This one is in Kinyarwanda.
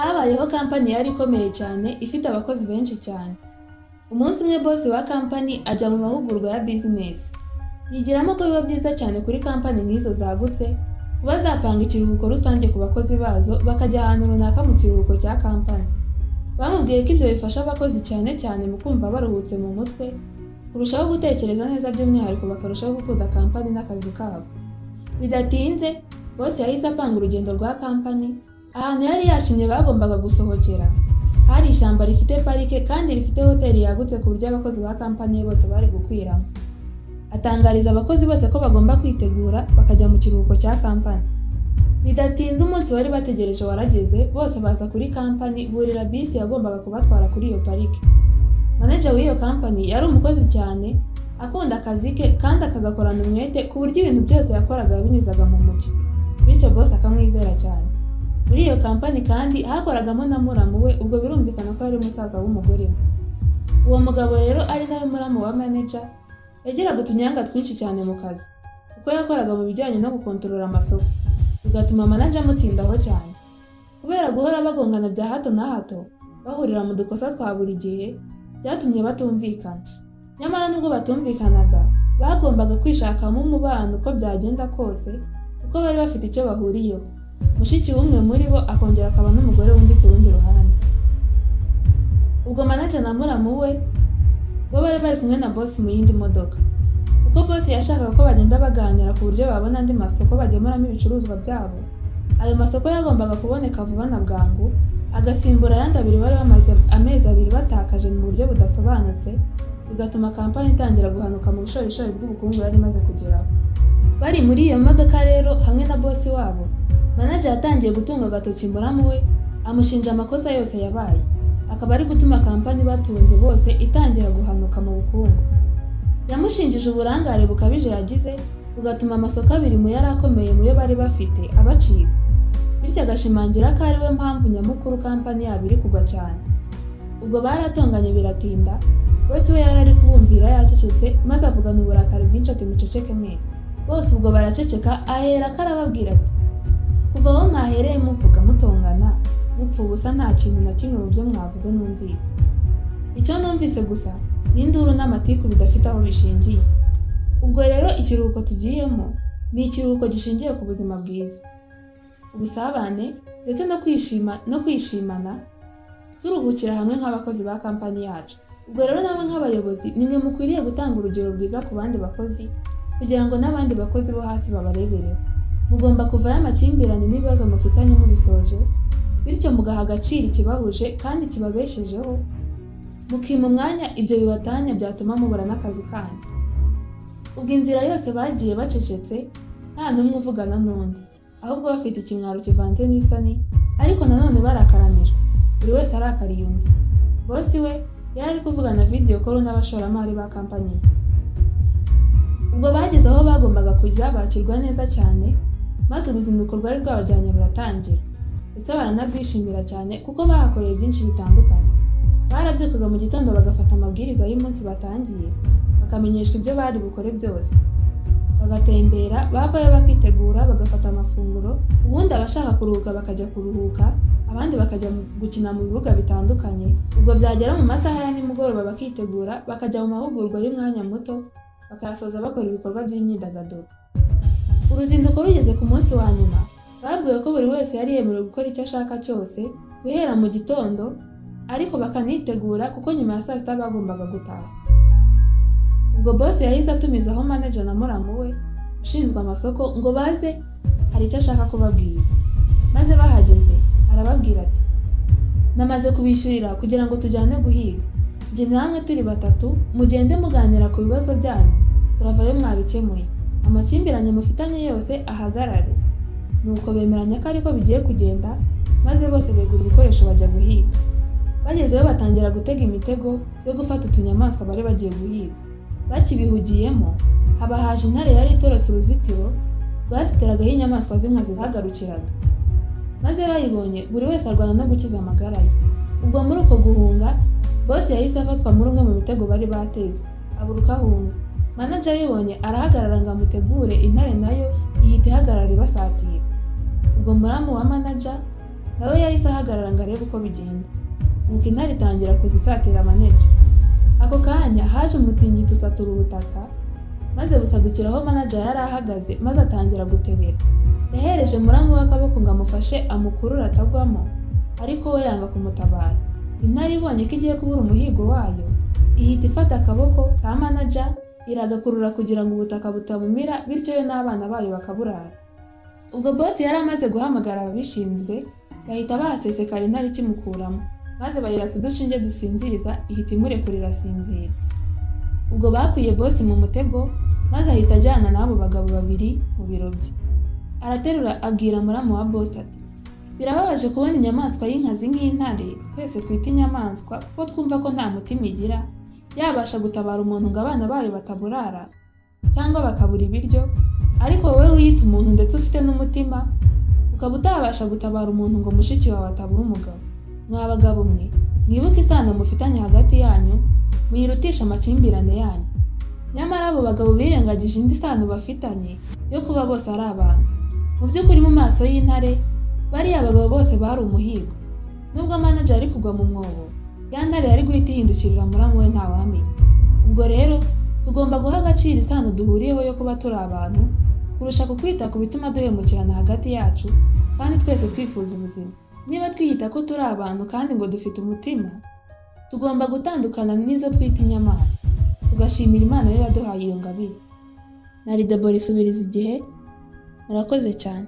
Habayeho kampani yari ikomeye cyane ifite abakozi benshi cyane. Umunsi umwe boss wa kampani ajya mu mahugurwa ya business. Yigiramo ko biba byiza cyane kuri kampani nk'izo zagutse kuba zapanga ikiruhuko rusange ku bakozi bazo bakajya ahantu runaka mu kiruhuko cya kampani. Bamubwiye ko ibyo bifasha abakozi cyane cyane mu kumva baruhutse mu mutwe, kurushaho gutekereza neza by'umwihariko bakarushaho gukunda kampani n'akazi kabo. Bidatinze boss yahise apanga urugendo rwa kampani. Ahantu yari yashimye bagombaga gusohokera hari ishyamba rifite parike kandi rifite hoteli yagutse ku buryo abakozi ba kampani bose bari gukwiramo. Atangariza abakozi bose ko bagomba kwitegura bakajya mu kiruhuko cya kampani. Bidatinze umunsi bari bategereje warageze, bose baza kuri kampani burira bisi yagombaga kubatwara kuri iyo parike. Manager w'iyo kampani yari umukozi cyane, akunda akazi ke kandi akagakorana umwete ku buryo ibintu byose yakoraga yabinyuzaga mu mucyo. Bityo boss akamwizera cyane. Muri iyo kampani kandi hakoragamo na muramu we, ubwo birumvikana ko yari umusaza w'umugore we. Uwo mugabo rero ari nawe muramu wa manager, yagiraga utunyanga twinshi cyane mu kazi kuko yakoraga mu bijyanye no gukontorora amasoko, bigatuma manager amutindaho cyane. Kubera guhora bagongana bya hato na hato, bahurira mu dukosa twa buri gihe, byatumye batumvikana. Nyamara nubwo batumvikanaga, bagombaga kwishakamo umubano uko byagenda kose kuko bari bafite icyo bahuriyeho. Mushiki w'umwe muri bo akongera akaba n'umugore wundi ku rundi ruhande. Ubwo manager na muramu we bo bari kumwe na boss mu yindi modoka. Uko boss yashakaga ko bagenda baganira ku buryo babona andi masoko bagemuramo ibicuruzwa byabo, ayo masoko yagombaga kuboneka vuba na bwangu, agasimbura ayandi abiri bari bamaze amezi abiri batakaje mu buryo budasobanutse, bigatuma kampani itangira guhanuka mu bushorishori bw'ubukungu yari imaze kugeraho. Bari muri iyo modoka rero hamwe na boss wabo, manager yatangiye gutunga agatoki muramu we, amushinja amakosa yose yabaye, akaba ari gutuma kampani batunze bose itangira guhanuka mu bukungu. Yamushinjije uburangare bukabije yagize, bugatuma amasoko abiri mu yari akomeye mu yo bari bafite abacika. Bityo agashimangira ko ari we mpamvu nyamukuru kampani yabo iri kugwa cyane. Ubwo baratonganye biratinda, boss we yari ari kubumvira yacecetse maze avugana uburakari bwinshi ati muceceke mwese. Bose ubwo baraceceka, ahera karababwira ati kuva aho mwahereye muvuga mutongana mupfa ubusa, nta kintu na kimwe mu byo mwavuze numvise. Icyo numvise gusa ni induru n'amatiku bidafite aho bishingiye. Ubwo rero ikiruhuko tugiyemo ni ikiruhuko gishingiye ku buzima bwiza, ubusabane ndetse no kwishimana, turuhukira hamwe nk'abakozi ba kampani yacu. Ubwo rero nawe nk'abayobozi nimwe mukwiriye gutanga urugero rwiza ku bandi bakozi kugira ngo n'abandi bakozi bo hasi babarebereho. Mugomba kuvayo amakimbirane n'ibibazo mufitanye mubisoje, bityo mugaha agaciro ikibahuje kandi kibabeshejeho, mukima umwanya ibyo bibatanya byatuma mubura n'akazi kanyu. Ubwo inzira yose bagiye bacecetse, nta n'umwe uvugana n'undi, ahubwo bafite ikimwaro kivanze n'isoni, ariko nanone barakaranijwe, buri wese arakariye undi. Boss we yari ari kuvugana video call n'abashoramari ba kampani ye. Ubwo bageze aho bagombaga kujya bakirwa neza cyane, maze uruzinduko rwari rwabajyanye ruratangira, ndetse baranabwishimira cyane kuko bahakoreye byinshi bitandukanye. Barabyukaga mu gitondo bagafata amabwiriza y'umunsi batangiye, bakamenyeshwa ibyo bari bukore byose, bagatembera, bavayo bakitegura, bagafata amafunguro, ubundi abashaka kuruhuka bakajya kuruhuka, abandi bakajya gukina mu bibuga bitandukanye. Ubwo byagera mu masaha ya nimugoroba bakitegura, bakajya mu mahugurwa y'umwanya muto, bakayasoza bakora ibikorwa by'imyidagaduro. Uruzinduko rugeze ku munsi wa nyuma, babwiwe ko buri wese yari yemerewe gukora icyo ashaka cyose guhera mu gitondo, ariko bakanitegura kuko nyuma ya saa sita bagombaga gutaha. Ubwo boss yahise atumizaho manager na muramu we ushinzwe amasoko ngo baze hari icyo ashaka kubabwira. Maze bahageze arababwira ati namaze kubishyurira kugira ngo tujyane guhiga, njye namwe turi batatu, mugende muganira ku bibazo byanyu, turavayo mwabikemuye, amakimbirane mufitanye yose ahagarare. Nuko bemeranya ko ariko bigiye kugenda, maze bose begura ibikoresho bajya guhiga. Bagezeyo batangira gutega imitego yo gufata utunyamaswa bari bagiye guhiga. Bakibihugiyemo haba haje intare yari itorotse uruzitiro rwaziteragaho inyamaswa z'inkazi zagarukiraga, maze bayibonye buri wese arwana no gukiza amagara ye. Ubwo muri uko guhunga, boss yahise afatwa muri umwe mu mitego bari bateze, aburuka ahunga. Manager yibonye arahagarara ngo amutegure, intare nayo ihita ihagarara ibasatira. Ubwo muramu wa manager nawe yahise ahagarara ngo arebe uko bigenda. Nuko intare itangira kuzisatira amaneja. Ako kanya haje umutingito usatura ubutaka, maze busadukira aho manager yari ahagaze, maze atangira gutebera. Yahereje muramu we akaboko ngo amufashe amukurure atagwamo, ariko we yanga kumutabara. Intare ibonye ko igiye kubura umuhigo wayo, ihita ifata akaboko ka manager iragakurura kugira ngo ubutaka butamumira, bityo yo n'abana bayo bakaburara. Ubwo boss yari amaze guhamagara ababishinzwe, bahita bahasesekara intare ikimukuramo, maze bayirasa udushinge dusinziriza, ihita imurekurira asinzira. Ubwo bakwiye boss mu mutego, maze ahita ajyana n'abo bagabo babiri mu biro bye. Araterura abwira muramu wa boss ati, birababaje kubona inyamaswa y'inkazi nk'intare twese twita inyamaswa kuko twumva ko nta mutima igira, yabasha gutabara umuntu ngo abana bayo bataburara cyangwa bakabura ibiryo, ariko wowe wiyita umuntu ndetse ufite n'umutima ukaba utabasha gutabara umuntu ngo mushiki wawe atabura umugabo. Mwa bagabo mwe, mwibuke isano mufitanye hagati yanyu, muyirutisha amakimbirane yanyu. Nyamara abo bagabo birengagije indi sano bafitanye yo kuba bose ari abantu. Mu by'ukuri mu maso y'intare, bariya abagabo bose bari umuhigo. Nubwo manager ari kugwa mu mwobo, ya ntare yari guhita ihindukirira muramu we ntawamenya. Ubwo rero tugomba guha agaciro isano duhuriyeho yo kuba turi abantu, kurusha kukwita ku bituma duhemukirana hagati yacu kandi twese twifuza ubuzima. Niba twiyita ko turi abantu kandi ngo dufite umutima, tugomba gutandukana n'izo twita inyamaswa, tugashimira Imana yo yaduhaye iyo ngabire. Nari Deborah Isubiriza Igihe, murakoze cyane.